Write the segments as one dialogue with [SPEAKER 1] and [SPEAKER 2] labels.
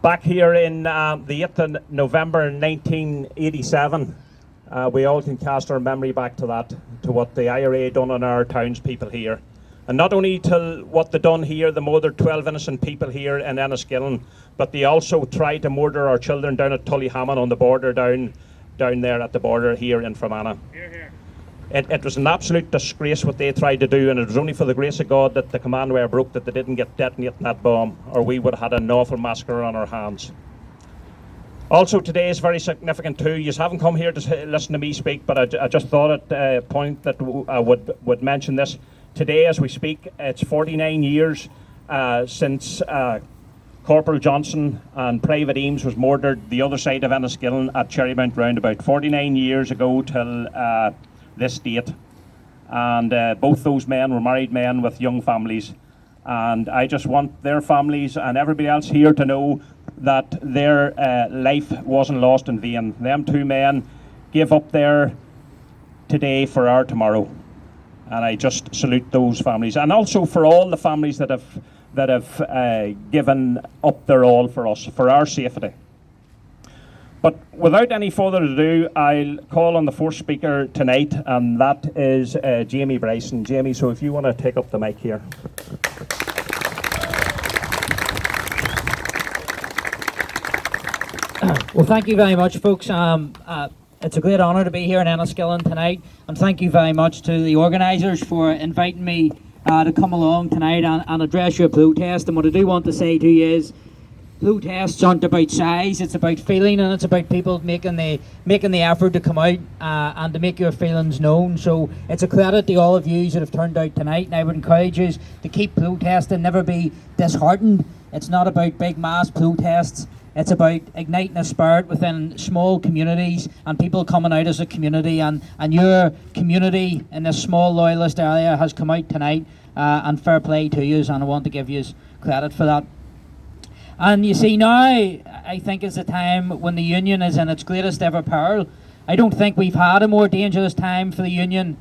[SPEAKER 1] Back here in the 8th of November 1987, we all can cast our memory back to that, to what the IRA done on our townspeople here. And not only to what they done here, they murdered 12 innocent people here in Enniskillen, but they also tried to murder our children down at Tullyhammon on the border, down there at the border here in Fermanagh.
[SPEAKER 2] Here, here.
[SPEAKER 1] It was an absolute disgrace what they tried to do, and it was only for the grace of God that the command wire broke, that they didn't get detonating that bomb, or we would have had an awful massacre on our hands. Also, today is very significant too. You haven't come here to listen to me speak, but I just thought at a point that I would mention this. Today, as we speak, it's 49 years since Corporal Johnson and Private Eames was murdered the other side of Enniskillen at Cherrymount Roundabout. 49 years ago till this date. And both those men were married men with young families. And I just want their families and everybody else here to know that their life wasn't lost in vain. Them two men gave up there today for our tomorrow. And I just salute those families. And also for all the families that have given up their all for us, for our safety. But without any further ado, I'll call on the first speaker tonight, and that is Jamie Bryson. Jamie, so if you want to take up the mic here.
[SPEAKER 3] Well, thank you very much, folks. It's a great honour to be here in Enniskillen tonight, and thank you very much to the organisers for inviting me to come along tonight and address your protest. And what I do want to say to you is, protests aren't about size, it's about feeling, and it's about people making the effort to come out and to make your feelings known. So it's a credit to all of you that have turned out tonight, and I would encourage you to keep protesting, never be disheartened. It's not about big mass protests, it's about igniting a spirit within small communities and people coming out as a community, and your community in this small loyalist area has come out tonight, and fair play to you, and I want to give you credit for that. And you see, now I think is the time when the Union is in its greatest ever peril. I don't think we've had a more dangerous time for the Union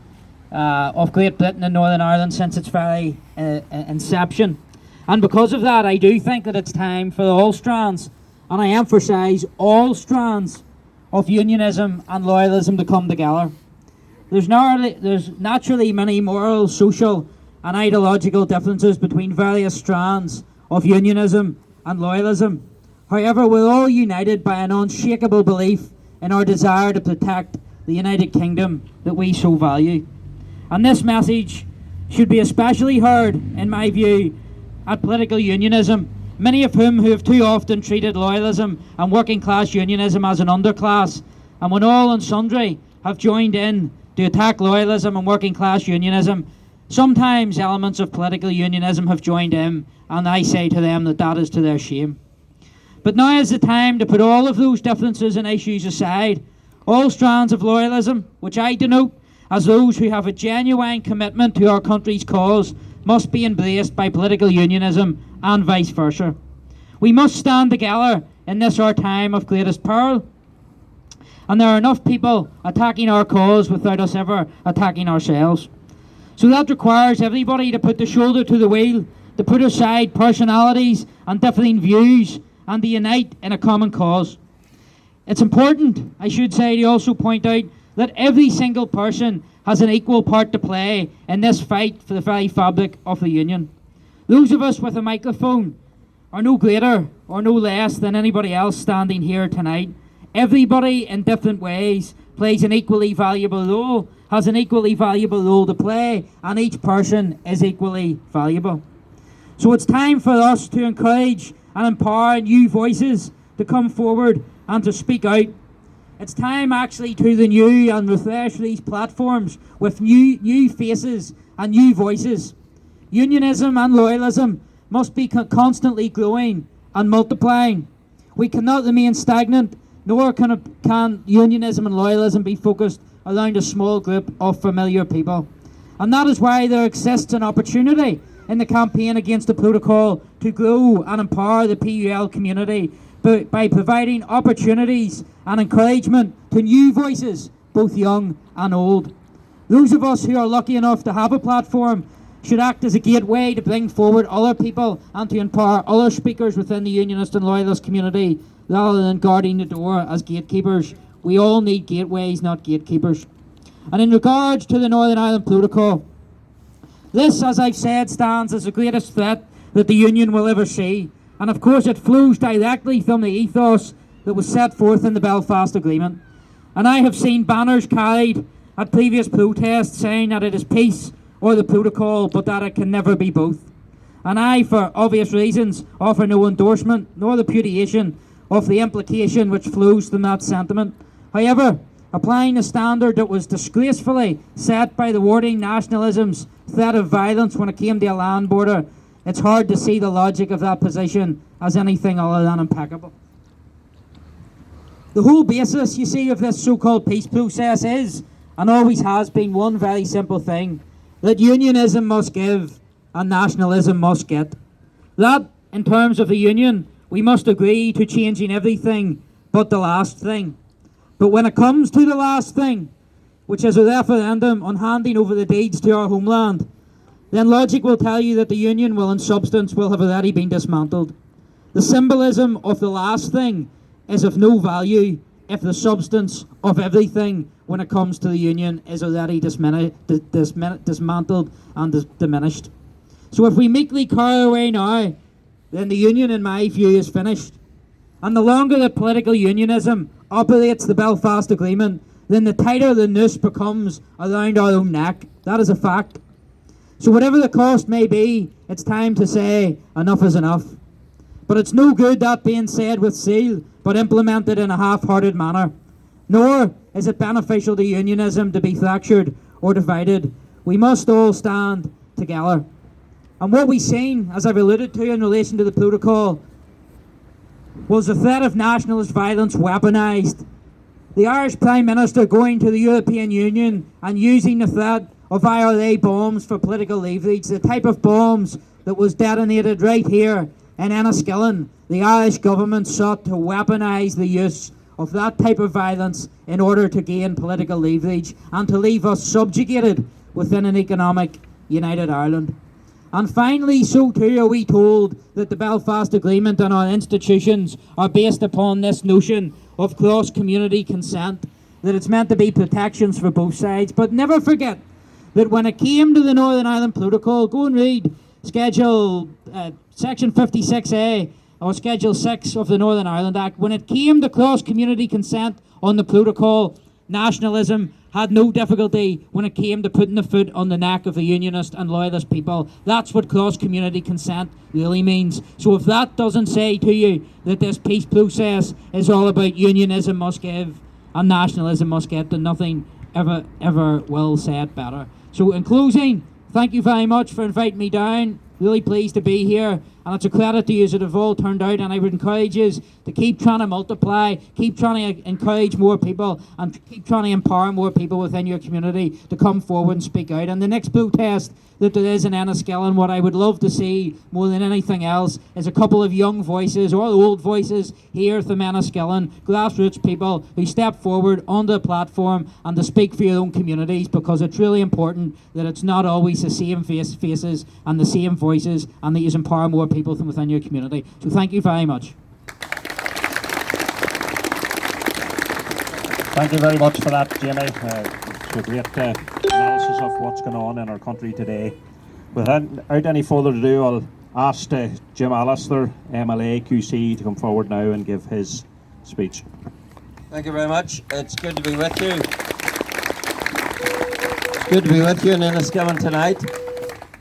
[SPEAKER 3] of Great Britain and Northern Ireland since its very inception. And because of that, I do think that it's time for all strands, and I emphasise all strands, of unionism and loyalism to come together. There's naturally many moral, social and ideological differences between various strands of unionism and loyalism. However, we're all united by an unshakable belief in our desire to protect the United Kingdom that we so value. And this message should be especially heard, in my view, at political unionism, many of whom who have too often treated loyalism and working class unionism as an underclass, and when all and sundry have joined in to attack loyalism and working class unionism, sometimes elements of political unionism have joined in, and I say to them that that is to their shame. But now is the time to put all of those differences and issues aside. All strands of loyalism, which I denote as those who have a genuine commitment to our country's cause, must be embraced by political unionism and vice versa. We must stand together in this our time of greatest peril. And there are enough people attacking our cause without us ever attacking ourselves. So that requires everybody to put the shoulder to the wheel, to put aside personalities and differing views, and to unite in a common cause. It's important, I should say, to also point out that every single person has an equal part to play in this fight for the very fabric of the Union. Those of us with a microphone are no greater or no less than anybody else standing here tonight. Everybody in different ways plays an equally valuable role, has an equally valuable role to play, and each person is equally valuable. So it's time for us to encourage and empower new voices to come forward and to speak out. It's time actually to renew and refresh these platforms with new faces and new voices. Unionism and loyalism must be constantly growing and multiplying. We cannot remain stagnant, nor can unionism and loyalism be focused around a small group of familiar people. And that is why there exists an opportunity in the campaign against the protocol to grow and empower the PUL community by providing opportunities and encouragement to new voices, both young and old. Those of us who are lucky enough to have a platform should act as a gateway to bring forward other people and to empower other speakers within the Unionist and Loyalist community rather than guarding the door as gatekeepers. We all need gateways, not gatekeepers. And in regards to the Northern Ireland Protocol, this, as I've said, stands as the greatest threat that the Union will ever see. And of course it flows directly from the ethos that was set forth in the Belfast Agreement. And I have seen banners carried at previous protests saying that it is peace or the protocol, but that it can never be both. And I, for obvious reasons, offer no endorsement nor the repudiation of the implication which flows from that sentiment. However, applying a standard that was disgracefully set by the wording nationalism's threat of violence when it came to a land border, it's hard to see the logic of that position as anything other than impeccable. The whole basis, you see, of this so-called peace process is, and always has been, one very simple thing: that unionism must give and nationalism must get. That, in terms of the Union, we must agree to changing everything but the last thing. But when it comes to the last thing, which is a referendum on handing over the deeds to our homeland, then logic will tell you that the Union will, in substance, will have already been dismantled. The symbolism of the last thing is of no value if the substance of everything when it comes to the Union is already dismantled and diminished. So if we meekly cower away now, then the Union, in my view, is finished. And the longer that political unionism operates the Belfast Agreement, then the tighter the noose becomes around our own neck. That is a fact. So whatever the cost may be, it's time to say enough is enough. But it's no good that being said with zeal, but implemented in a half-hearted manner. Nor is it beneficial to unionism to be fractured or divided. We must all stand together. And what we've seen, as I've alluded to in relation to the protocol, was the threat of nationalist violence weaponised. The Irish Prime Minister going to the European Union and using the threat of IRA bombs for political leverage, the type of bombs that was detonated right here in Enniskillen. The Irish government sought to weaponise the use of that type of violence in order to gain political leverage and to leave us subjugated within an economic united Ireland. And finally, so too are we told that the Belfast Agreement and our institutions are based upon this notion of cross-community consent, that it's meant to be protections for both sides. But never forget that when it came to the Northern Ireland Protocol, go and read Schedule Section 56A or Schedule 6 of the Northern Ireland Act. When it came to cross-community consent on the protocol, nationalism had no difficulty when it came to putting the foot on the neck of the unionist and loyalist people. That's what cross-community consent really means. So if that doesn't say to you that this peace process is all about unionism must give and nationalism must get, then nothing ever will say it better. So in closing, thank you very much for inviting me down. Really pleased to be here, and it's a credit to you as it have all turned out, and I would encourage you to keep trying to multiply, keep trying to encourage more people, and keep trying to empower more people within your community to come forward and speak out. And the next protest that there is in Enniskillen, what I would love to see more than anything else is a couple of young voices or old voices here from Enniskillen, grassroots people who step forward on the platform and to speak for your own communities, because it's really important that it's not always the same faces and the same voices, and that you empower more people from within your community. So thank you very much.
[SPEAKER 1] Thank you very much for that, Jamie. It's a great analysis of what's going on in our country today. Without any further ado, I'll ask Jim Allister, MLA QC, to come forward now and give his speech.
[SPEAKER 2] Thank you very much. It's good to be with you. It's good to be with you in Enniskillen tonight.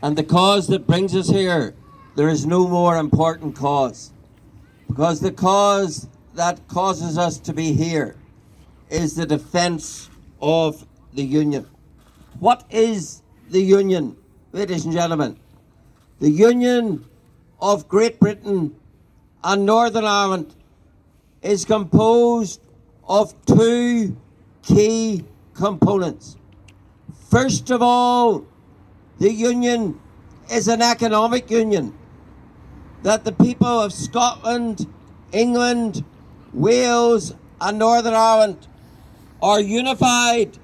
[SPEAKER 2] And the cause that brings us here, there is no more important cause. Because the cause that causes us to be here is the defence of the Union. What is the Union, ladies and gentlemen? The Union of Great Britain and Northern Ireland is composed of two key components. First of all, the Union is an economic union, that the people of Scotland, England, Wales and Northern Ireland are unified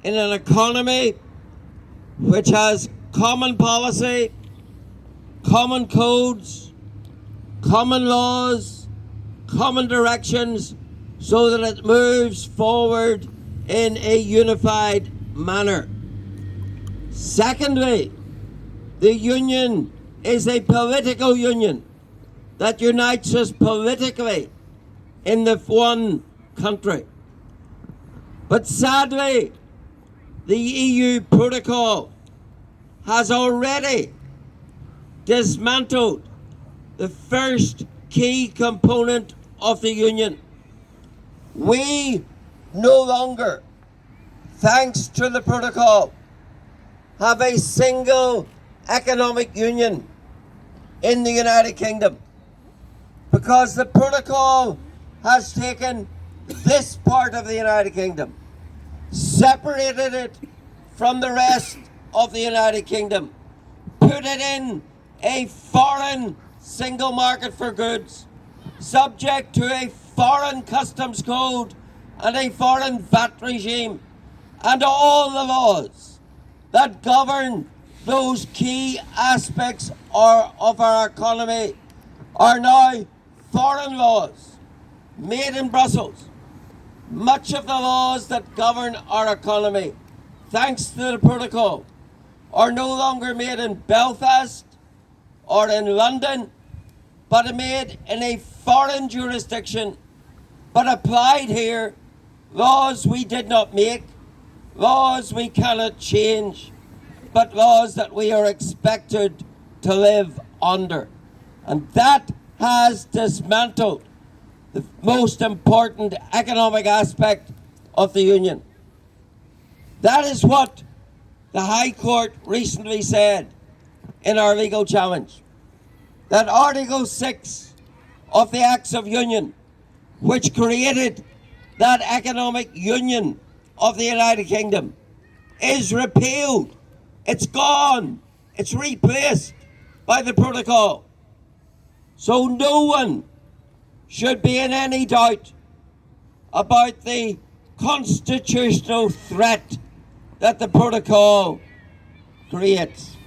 [SPEAKER 2] in an economy which has common policy, common codes, common laws, common directions, so that it moves forward in a unified manner. Secondly, the union is a political union that unites us politically in the one country. But sadly, the EU protocol has already dismantled the first key component of the union. We no longer, thanks to the protocol, have a single economic union in the United Kingdom, because the protocol has taken this part of the United Kingdom, separated it from the rest of the United Kingdom, put it in a foreign single market for goods, subject to a foreign customs code and a foreign VAT regime, and all the laws that govern those key aspects of our economy are now foreign laws made in Brussels. Much of the laws that govern our economy, thanks to the protocol, are no longer made in Belfast or in London, but are made in a foreign jurisdiction, but applied here. Laws we did not make, laws we cannot change, but laws that we are expected to live under. And that has dismantled the most important economic aspect of the union. That is what the High Court recently said in our legal challenge. That Article 6 of the Acts of Union, which created that economic union of the United Kingdom, is repealed. It's gone. It's replaced by the protocol. So no one should be in any doubt about the constitutional threat that the protocol creates.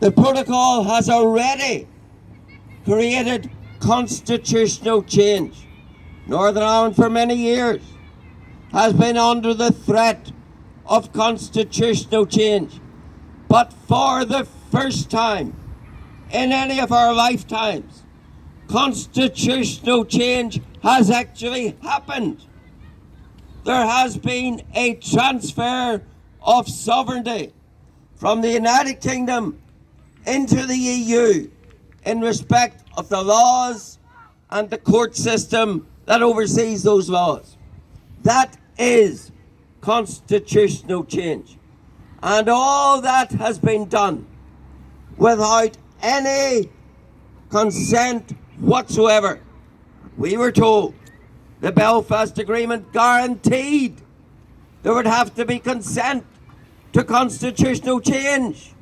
[SPEAKER 2] The protocol has already created constitutional change. Northern Ireland for many years has been under the threat of constitutional change. But for the first time in any of our lifetimes, constitutional change has actually happened. There has been a transfer of sovereignty from the United Kingdom into the EU in respect of the laws and the court system that oversees those laws. That is constitutional change. And all that has been done without any consent whatsoever. We were told the Belfast Agreement guaranteed there would have to be consent to constitutional change.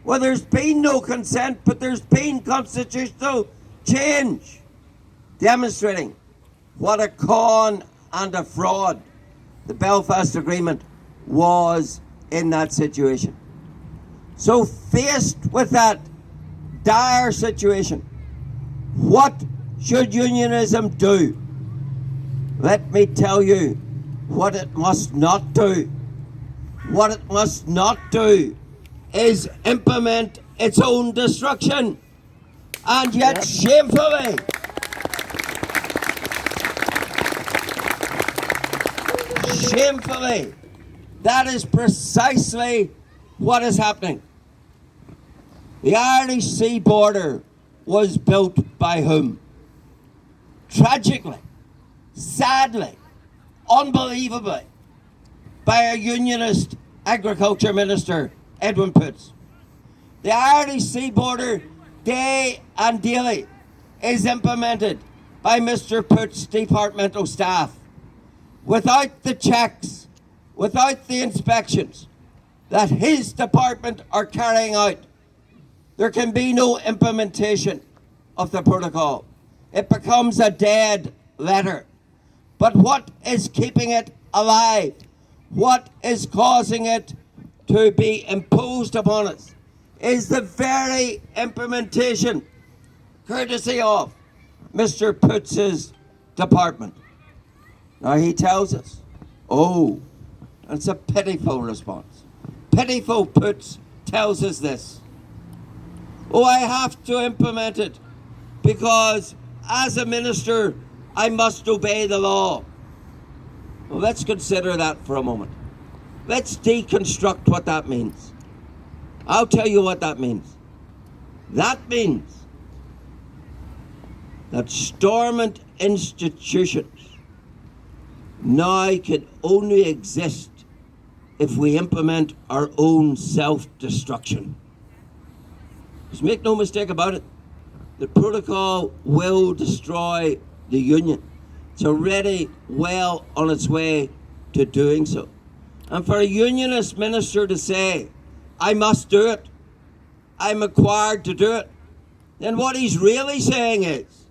[SPEAKER 2] Well, there's been no consent, but there's been constitutional change, demonstrating what a con and a fraud the Belfast Agreement was in that situation. So faced with that dire situation, what should unionism do? Let me tell you what it must not do. What it must not do is implement its own destruction. And yet shamefully, that is precisely what is happening. The Irish Sea border was built by whom? Tragically, sadly, unbelievably, by a unionist agriculture minister, Edwin Poots. The Irish Sea border, day and daily, is implemented by Mr. Poots' departmental staff. Without the checks, without the inspections that his department are carrying out, there can be no implementation of the protocol. It becomes a dead letter. But what is keeping it alive? What is causing it to be imposed upon us is the very implementation, courtesy of Mr. Putz's department. Now he tells us, oh, it's a pitiful response. Pitiful Putz tells us this. Oh, I have to implement it because as a minister, I must obey the law. Well, let's consider that for a moment. Let's deconstruct what that means. I'll tell you what that means. That means that Stormont institutions now can only exist if we implement our own self-destruction. Just make no mistake about it. The protocol will destroy the union. It's already well on its way to doing so. And for a unionist minister to say, I must do it, I'm required to do it, then what he's really saying is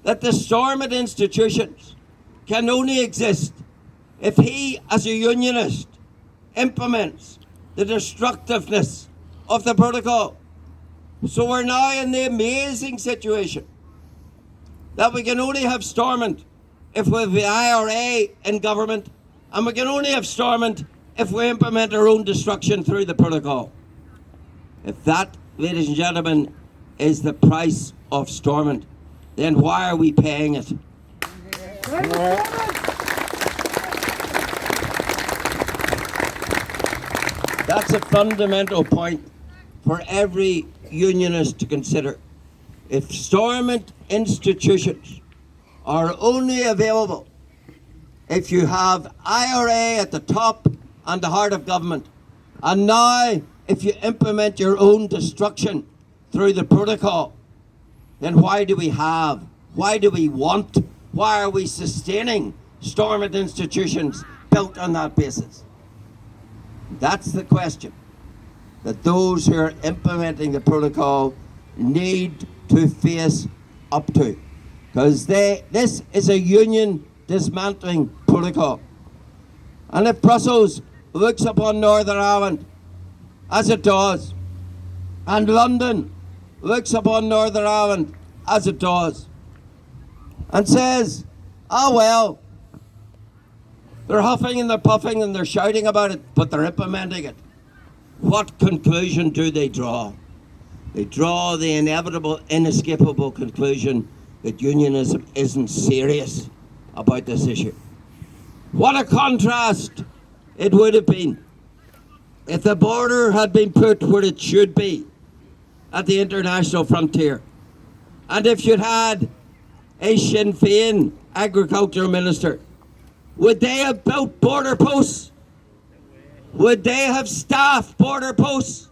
[SPEAKER 2] that the Stormont institutions can only exist if he, as a unionist, implements the destructiveness of the protocol. So we're now in the amazing situation that we can only have Stormont if we have the IRA in government, and we can only have Stormont if we implement our own destruction through the protocol. If that, ladies and gentlemen, is the price of Stormont, then why are we paying it? That's a fundamental point for every unionist to consider. If Stormont institutions are only available if you have IRA at the top and the heart of government, and now if you implement your own destruction through the protocol, then why do we want, why are we sustaining Stormont institutions built on that basis? That's the question that those who are implementing the protocol need to face up to, because this is a union dismantling protocol. And if Brussels looks upon Northern Ireland as it does, and London looks upon Northern Ireland as it does, and says, oh well, they're huffing and they're puffing and they're shouting about it, but they're implementing it, what conclusion do they draw? They draw the inevitable, inescapable conclusion that unionism isn't serious about this issue. What a contrast it would have been if the border had been put where it should be, at the international frontier, and if you'd had a Sinn Féin agriculture minister. Would they have built border posts? Would they have staffed border posts?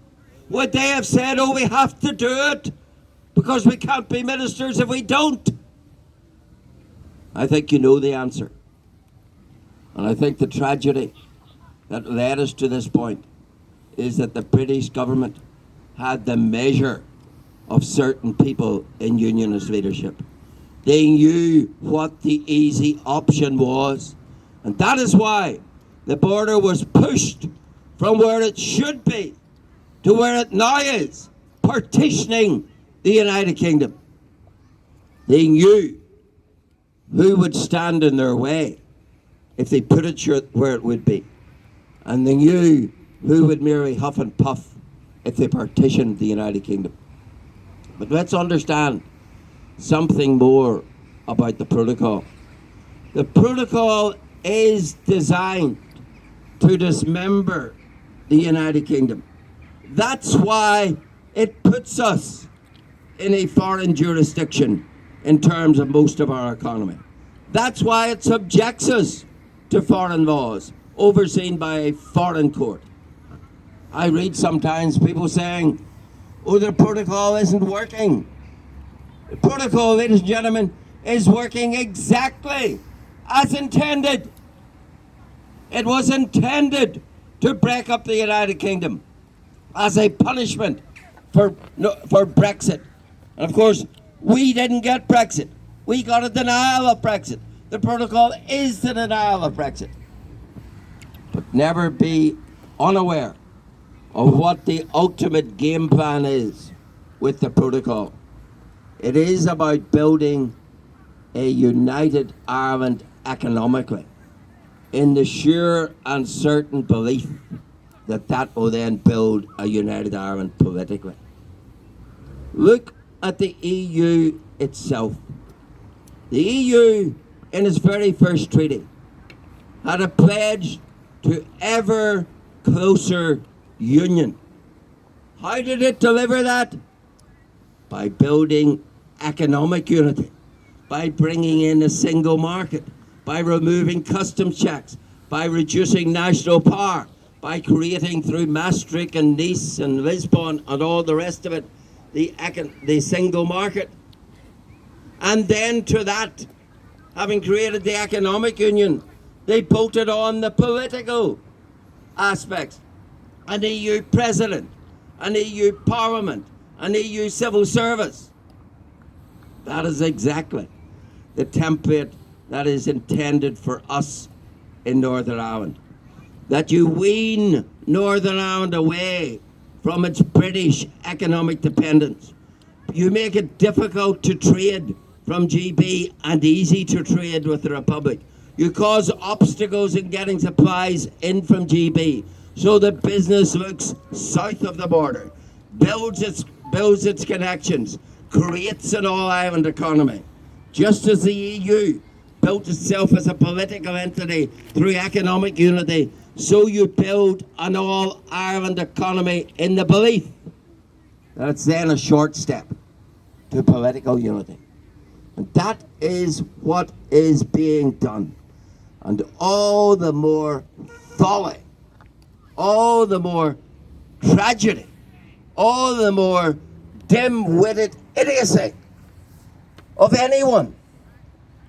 [SPEAKER 2] Would they have said, oh, we have to do it because we can't be ministers if we don't? I think you know the answer. And I think the tragedy that led us to this point is that the British government had the measure of certain people in unionist leadership. They knew what the easy option was. And that is why the border was pushed from where it should be to where it now is, partitioning the United Kingdom. They knew who would stand in their way if they put it where it would be. And they knew who would merely huff and puff if they partitioned the United Kingdom. But let's understand something more about the protocol. The protocol is designed to dismember the United Kingdom. That's why it puts us in a foreign jurisdiction in terms of most of our economy. That's why it subjects us to foreign laws overseen by a foreign court. I read sometimes people saying, oh, the protocol isn't working. The protocol, ladies and gentlemen, is working exactly as intended. It was intended to break up the United Kingdom as a punishment for Brexit. And of course, we didn't get Brexit. We got a denial of Brexit. The protocol is the denial of Brexit. But never be unaware of what the ultimate game plan is with the protocol. It is about building a united Ireland economically, in the sure and certain belief that that will then build a united Ireland politically. Look at the EU itself. The EU, in its very first treaty, had a pledge to ever closer union. How did it deliver that? By building economic unity, by bringing in a single market, by removing customs checks, by reducing national power, by creating through Maastricht and Nice and Lisbon and all the rest of it, the single market. And then to that, having created the economic union, they bolted on the political aspects. An EU president, an EU parliament, an EU civil service. That is exactly the template that is intended for us in Northern Ireland. That you wean Northern Ireland away from its British economic dependence. You make it difficult to trade from GB and easy to trade with the Republic. You cause obstacles in getting supplies in from GB so that business looks south of the border, builds its connections, creates an all-Ireland economy. Just as the EU built itself as a political entity through economic unity, so you build an all-Ireland economy in the belief that it's then a short step to political unity. And that is what is being done. And all the more folly, all the more tragedy, all the more dim-witted idiocy of anyone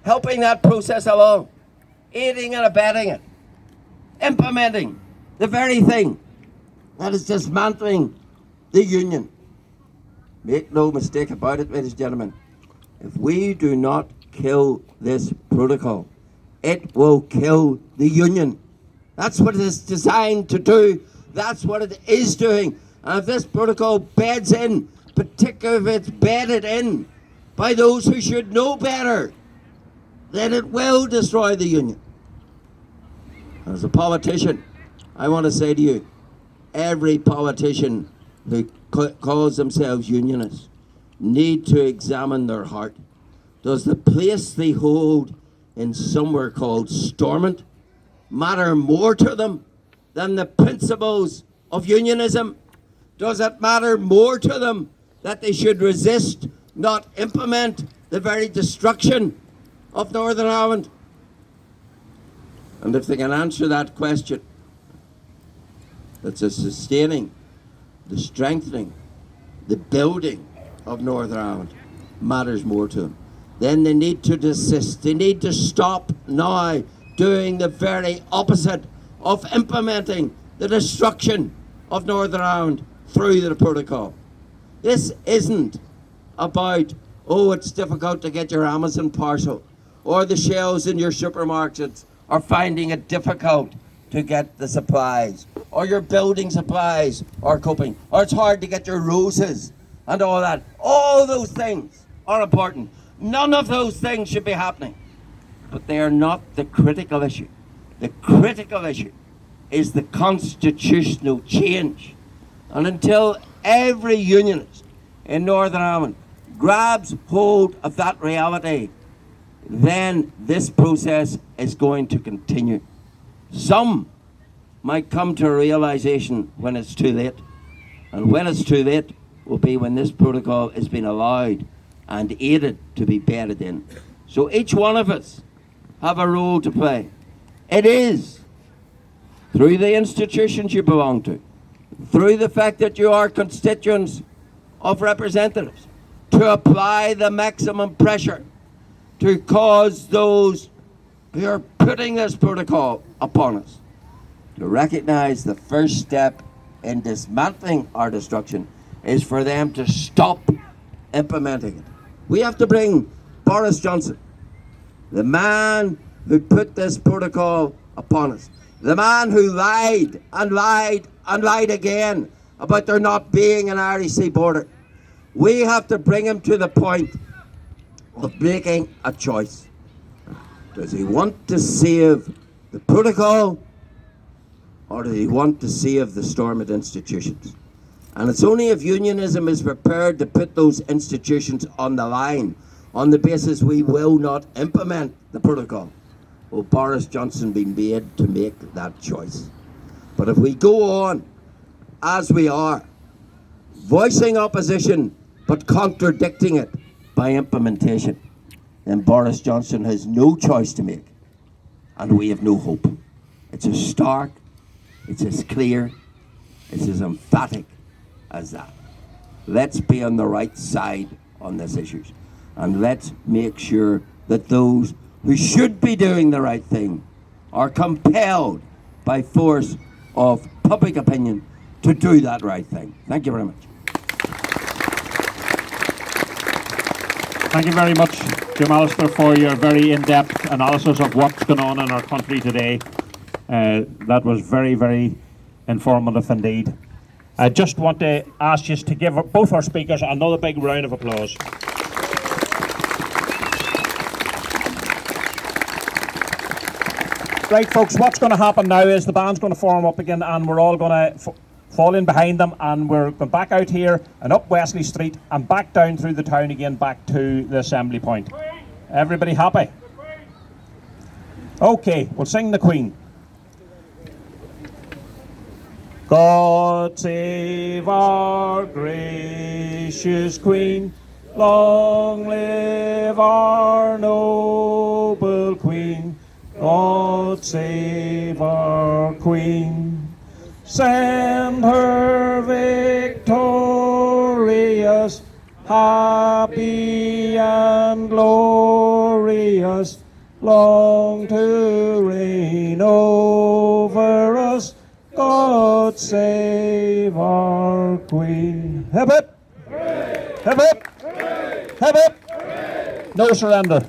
[SPEAKER 2] helping that process along, aiding and abetting it, implementing the very thing that is dismantling the union. Make no mistake about it, ladies and gentlemen, if we do not kill this protocol, it will kill the union. That's what it is designed to do. That's what it is doing. And if this protocol beds in, particularly if it's bedded in by those who should know better, then it will destroy the union. As a politician, I want to say to you, every politician who calls themselves unionists need to examine their heart. Does the place they hold in somewhere called Stormont matter more to them than the principles of unionism? Does it matter more to them that they should resist, not implement, the very destruction of Northern Ireland? And if they can answer that question, that's a sustaining, the strengthening, the building of Northern Ireland matters more to them, then they need to desist. They need to stop now doing the very opposite of implementing the destruction of Northern Ireland through the protocol. This isn't about, oh, it's difficult to get your Amazon parcel, or the shelves in your supermarkets are finding it difficult to get the supplies, or your building supplies are coping, or it's hard to get your roses and all that. All those things are important. None of those things should be happening. But they are not the critical issue. The critical issue is the constitutional change. And until every unionist in Northern Ireland grabs hold of that reality, then this process is going to continue. Some might come to a realization when it's too late. And when it's too late will be when this protocol has been allowed and aided to be bedded in. So each one of us have a role to play. It is through the institutions you belong to, through the fact that you are constituents of representatives, to apply the maximum pressure to cause those who are putting this protocol upon us to recognize the first step in dismantling our destruction is for them to stop implementing it. We have to bring Boris Johnson, the man who put this protocol upon us. The man who lied and lied and lied again about there not being an Irish Sea border. We have to bring him to the point of making a choice. Does he want to save the protocol, or does he want to save the Stormont institutions? And it's only if unionism is prepared to put those institutions on the line on the basis we will not implement the protocol, will Boris Johnson be made to make that choice. But if we go on as we are, voicing opposition but contradicting it by implementation, then Boris Johnson has no choice to make, and we have no hope. It's as stark, it's as clear, it's as emphatic as that. Let's be on the right side on this issue, and let's make sure that those who should be doing the right thing are compelled by force of public opinion to do that right thing. Thank you very much.
[SPEAKER 1] Thank you very much, Jim Allister, for your very in-depth analysis of what's going on in our country today. That was very, very informative indeed. I just want to ask you to give both our speakers another big round of applause. Right, folks, what's going to happen now is the band's going to form up again, and we're all going to fall in behind them, and we're going back out here and up Wesley Street and back down through the town again back to the assembly point. Everybody happy? Okay, we'll sing the Queen. God save our gracious Queen, long live our noble Queen. God save our Queen. Send her victorious, happy and glorious, long to reign over us. God save our Queen. Hip hip! Hip hip! Hip hip! No surrender.